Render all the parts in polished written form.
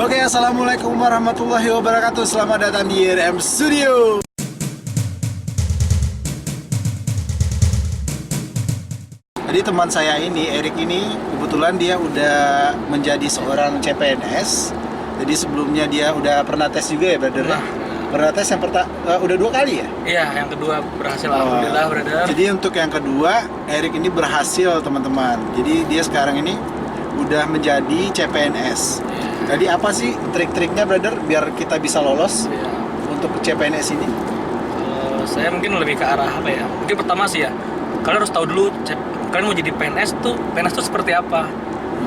Oke, assalamualaikum warahmatullahi wabarakatuh. Selamat datang di RM Studio. Jadi teman saya ini, Erik ini, kebetulan dia udah menjadi seorang CPNS. Jadi sebelumnya dia udah pernah tes juga ya, brother? Nah, pernah tes yang udah 2 kali ya? iya, yang kedua berhasil, alhamdulillah, brother. Jadi untuk yang kedua, Erik ini berhasil, teman-teman. Jadi dia sekarang ini udah menjadi CPNS. Jadi apa sih trik-triknya, brother, biar kita bisa lolos untuk CPNS ini? Saya mungkin lebih ke arah apa ya? Mungkin pertama sih ya, kalian harus tahu dulu kalian mau jadi PNS tuh seperti apa.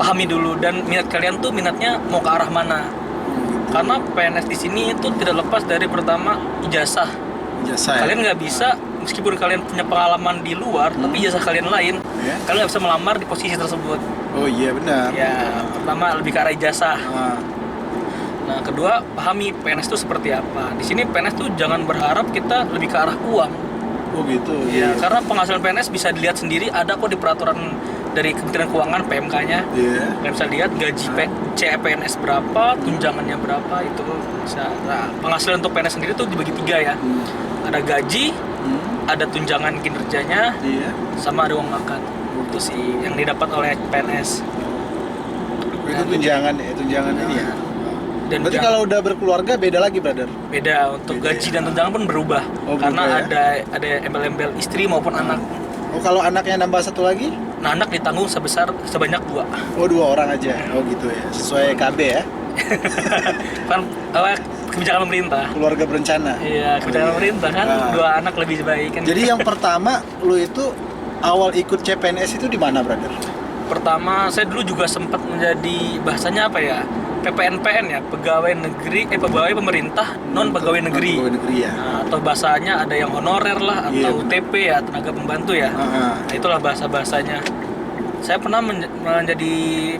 Pahami dulu, dan minat kalian tuh minatnya mau ke arah mana. Karena PNS di sini itu tidak lepas dari pertama ijazah. Ijazah. Kalian nggak bisa, meskipun kalian punya pengalaman di luar, tapi ijazah kalian lain, kalian nggak bisa melamar di posisi tersebut. Oh iya, benar. Ya, pertama lebih ke arah ijazah. Nah, kedua, pahami PNS itu seperti apa. Di sini PNS tuh jangan berharap kita lebih ke arah uang. Oh gitu. Ya, karena penghasilan PNS bisa dilihat sendiri, ada kok di peraturan dari Kementerian Keuangan, PMK-nya. Kalian bisa lihat gaji CPNS berapa, tunjangannya berapa, itu bisa. Nah, penghasilan untuk PNS sendiri tuh dibagi 3 ya. Ada gaji, ada tunjangan kinerjanya, sama ada uang makan. Itu sih yang didapat oleh PNS. Itu tunjangan ini ya. Dan berarti kalau udah berkeluarga beda lagi, brother? Beda, untuk gaji dan tunjangan pun berubah. Karena ya? ada embel-embel istri maupun anak. Oh, kalau anaknya nambah 1 lagi? Nah, anak ditanggung sebanyak 2. Oh, 2 orang aja. Oh gitu ya. Sesuai KB ya. Kan kebijakan pemerintah. Keluarga berencana. Iya, kebijakan pemerintah kan 2 anak lebih baik kan. Jadi yang pertama lu itu awal ikut CPNS itu di mana, brother? Pertama, saya dulu juga sempat menjadi bahasanya apa ya? PPNPN ya, pegawai pemerintah non pegawai negeri. Pegawai negeri ya. Nah, atau bahasanya ada yang honorer lah, atau UTP ya, tenaga pembantu ya. Nah, itulah bahasanya. Saya pernah menjadi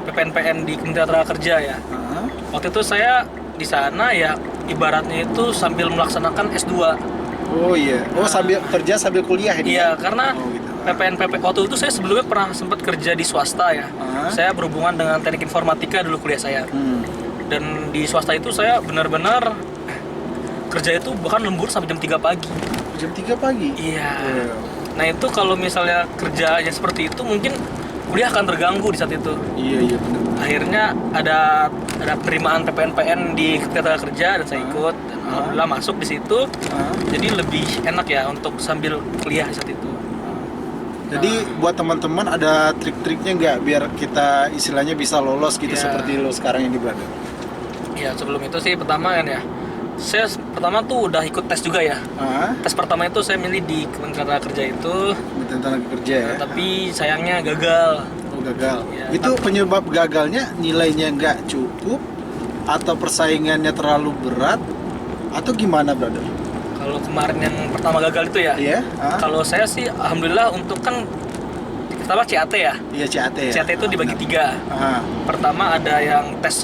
PPNPN di Kementerian Tenaga Kerja ya. Waktu itu saya di sana ya, ibaratnya itu sambil melaksanakan S2. Oh iya. Oh, sambil kerja sambil kuliah ini. Iya, karena gitu. PPNPP waktu itu saya sebelumnya pernah sempat kerja di swasta ya. Saya berhubungan dengan teknik informatika dulu kuliah saya. Dan di swasta itu saya benar-benar kerja itu bahkan lembur sampai jam 3 pagi. Jam 3 pagi? Iya. Nah, itu kalau misalnya kerjanya seperti itu mungkin kuliah akan terganggu di saat itu. Iya benar. Akhirnya ada penerimaan PPNPN di Kementerian Kerja dan saya ikut. Dan alhamdulillah masuk di situ. Jadi lebih enak ya untuk sambil kuliah di saat itu. Jadi buat teman-teman ada trik-triknya nggak biar kita istilahnya bisa lolos gitu seperti lo sekarang ini, brother? Ya, sebelum itu sih pertama kan ya, saya pertama tuh udah ikut tes juga ya. Tes pertama itu saya milih di Kementerian Tenaga Kerja itu. Kementerian Tenaga Kerja ya. Tapi sayangnya gagal. Oh, gagal. Ya, itu penyebab gagalnya nilainya nggak cukup atau persaingannya terlalu berat atau gimana, brother? Kalau kemarin yang pertama gagal itu ya, kalau saya sih alhamdulillah untuk kan pertama CAT ya. Iya, CAT ya. CAT itu dibagi 3. Pertama ada yang tes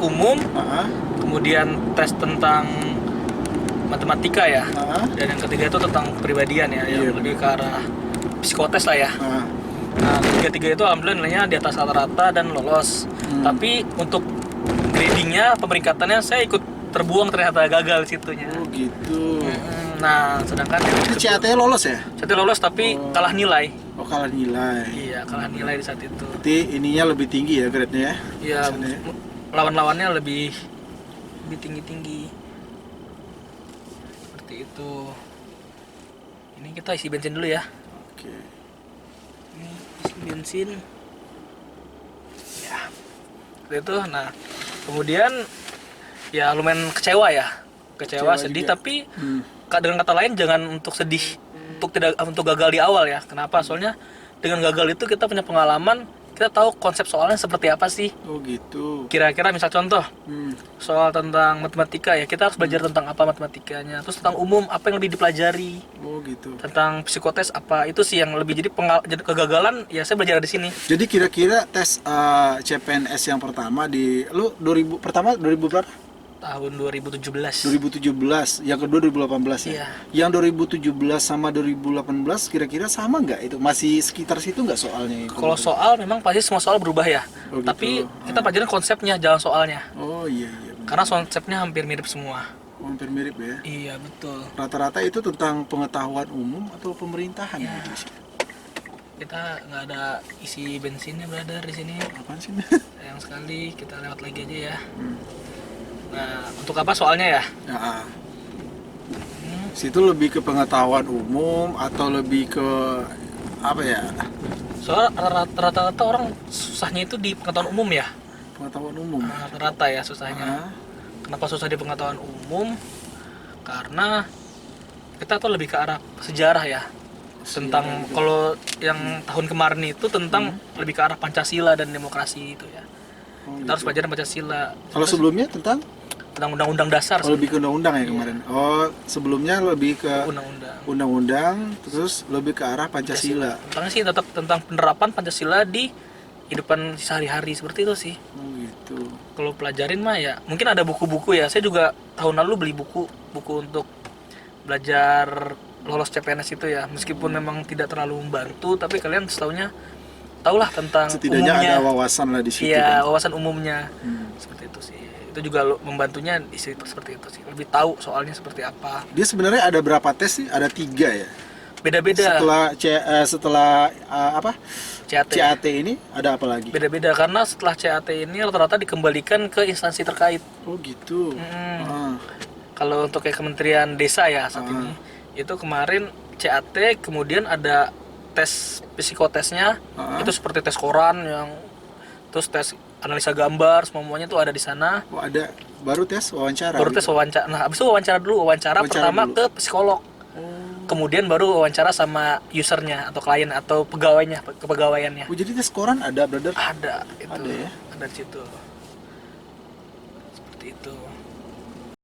umum, kemudian tes tentang matematika ya, dan yang ketiga itu tentang kepribadian ya, yang lebih ke arah psikotes lah ya. Nah, ketiga itu alhamdulillah nilainya di atas rata-rata dan lolos. Tapi untuk gradingnya, pemeringkatannya saya ikut terbuang, ternyata gagal di situnya. Oh gitu. Nah, sedangkan itu CAT lolos ya? CAT lolos tapi kalah nilai. Oh, kalah nilai. Iya, kalah nilai di saat itu. Berarti ininya lebih tinggi ya grade-nya ya? Iya, lawan-lawannya lebih tinggi-tinggi. Seperti itu. Ini kita isi bensin dulu ya. Oke. Ini isi bensin. Ya. Seperti itu. Nah, kemudian ya lumayan kecewa sedih juga. Tapi dengan kata lain jangan untuk sedih untuk gagal di awal ya. Kenapa? Soalnya dengan gagal itu kita punya pengalaman, kita tahu konsep soalnya seperti apa sih. Oh gitu. Kira-kira misal contoh soal tentang matematika ya, kita harus belajar tentang apa matematikanya. Terus tentang umum apa yang lebih dipelajari. Oh gitu. Tentang psikotes apa, itu sih yang lebih jadi kegagalan ya, saya belajar di sini. Jadi kira-kira tes CPNS yang pertama di lu 2000 berapa? tahun 2017. 2017, yang kedua 2018 ya. Iya. Yang 2017 sama 2018 kira-kira sama nggak itu? Masih sekitar situ nggak soalnya itu? Kalau soal memang pasti semua soal berubah ya. Oh, gitu. Tapi kita pelajarin konsepnya, jangan soalnya. Oh iya iya. Benar. Karena konsepnya hampir mirip semua. Hampir mirip ya. Iya, betul. Rata-rata itu tentang pengetahuan umum atau pemerintahan Iya. gitu sih. Kita nggak ada isi bensinnya, brother, di sini. Apaan sih? Sayang sekali, kita lewat lagi aja ya. Nah, untuk apa soalnya ya? Ya, situ lebih ke pengetahuan umum atau lebih ke apa ya? Soal rata-rata orang susahnya itu di pengetahuan umum ya. Pengetahuan umum. Rata-rata ya susahnya. Ah, Kenapa susah di pengetahuan umum? Karena kita tuh lebih ke arah sejarah ya. Tentang gitu. kalau yang tahun kemarin itu tentang lebih ke arah Pancasila dan demokrasi itu ya. Oh, Kita harus gitu. pelajarin Pancasila. Kalau sebelumnya tentang Undang-undang dasar oh, lebih ke undang-undang ya kemarin. Oh, sebelumnya lebih ke undang-undang. undang-undang, terus lebih ke arah Pancasila. Tentang sih tetap tentang penerapan Pancasila di kehidupan sehari-hari seperti itu sih. Oh gitu. Kalau pelajarin mah ya mungkin ada buku-buku ya. Saya juga tahun lalu beli buku untuk belajar lolos CPNS itu ya. Meskipun memang tidak terlalu membantu, tapi kalian setaunya tahulah tentang Setidaknya umumnya. ada wawasan lah di situ. Iya, kan. wawasan umumnya. Hmm. Seperti itu sih. Itu juga membantunya di situ seperti itu sih. Lebih tahu soalnya seperti apa. Dia sebenarnya ada berapa tes sih? Ada 3 ya. Beda-beda. Setelah apa? CAT. CAT ini ada apa lagi? Beda-beda karena setelah CAT ini rata-rata dikembalikan ke instansi terkait. Oh gitu. Ah, Kalau untuk kayak Kementerian Desa ya saat ini, itu kemarin CAT, kemudian ada tes psikotesnya, itu seperti tes koran yang terus tes analisa gambar, semuanya tuh ada di sana. oh ada baru tes wawancara. Baru gitu? tes wawancara. Nah, habis itu wawancara pertama dulu. ke psikolog. Kemudian baru wawancara sama usernya atau klien atau pegawainya, kepegawaiannya. Oh jadi tes koran ada, brother? Ada itu. Ada ya? Ada di situ. Seperti itu.